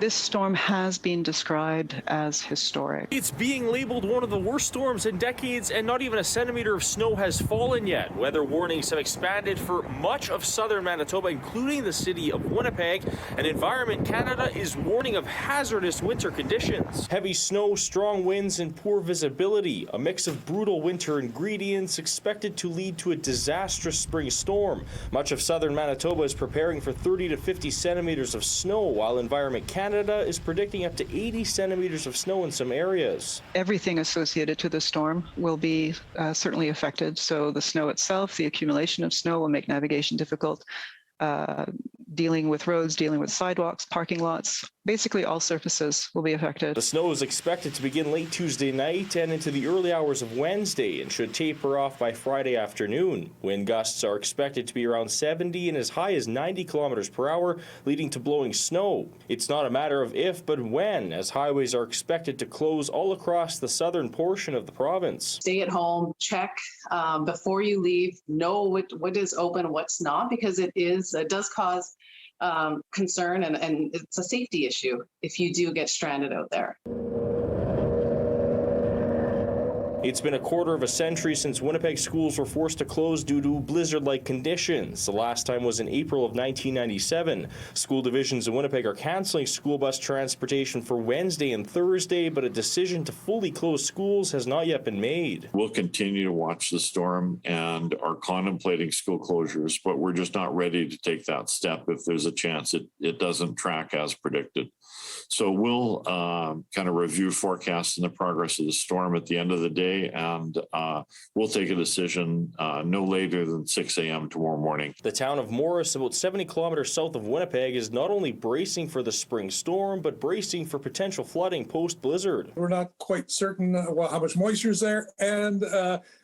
This storm has been described as historic. It's being labeled one of the worst storms in decades, and not even a centimeter of snow has fallen yet. Weather warnings have expanded for much of southern Manitoba, including the city of Winnipeg, and Environment Canada is warning of hazardous winter conditions. Heavy snow, strong winds, and poor visibility, a mix of brutal winter ingredients expected to lead to a disastrous spring storm. Much of southern Manitoba is preparing for 30 to 50 centimeters of snow, while Environment Canada is predicting up to 80 centimeters of snow in some areas. Everything associated to the storm will be certainly affected. So the snow itself, the accumulation of snow will make navigation difficult. Dealing with roads, dealing with sidewalks, parking lots, basically all surfaces will be affected. The snow is expected to begin late Tuesday night and into the early hours of Wednesday and should taper off by Friday afternoon. Wind gusts are expected to be around 70 and as high as 90 kilometers per hour, leading to blowing snow. It's not a matter of if, but when, as highways are expected to close all across the southern portion of the province. Stay at home, check before you leave, know what is open, what's not, because it does cause concern and it's a safety issue if you do get stranded out there. It's been a quarter of a century since Winnipeg schools were forced to close due to blizzard-like conditions. The last time was in April of 1997. School divisions in Winnipeg are canceling school bus transportation for Wednesday and Thursday, but a decision to fully close schools has not yet been made. We'll continue to watch the storm and are contemplating school closures, but we're just not ready to take that step if there's a chance it doesn't track as predicted. So we'll kind of review forecasts and the progress of the storm at the end of the day, and we'll take a decision no later than 6 a.m. tomorrow morning. The town of Morris, about 70 kilometers south of Winnipeg, is not only bracing for the spring storm, but bracing for potential flooding post-blizzard. We're not quite certain how much moisture is there, and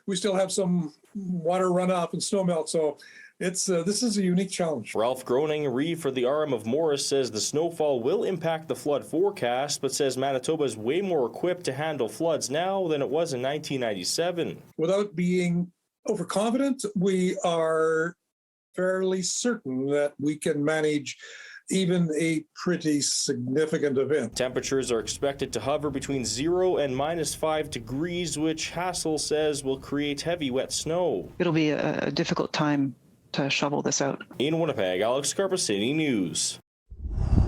we still have some water runoff and snow melt, so this is a unique challenge. Ralph Groening, REEVE for the RM of Morris, says the snowfall will impact the flood forecast, but says Manitoba is way more equipped to handle floods now than it was in 1997. Without being overconfident, we are fairly certain that we can manage even a pretty significant event. Temperatures are expected to hover between 0 and -5 degrees, which Hassel says will create heavy wet snow. It'll be a difficult time to shovel this out. In Winnipeg, Alex Karpa, City News.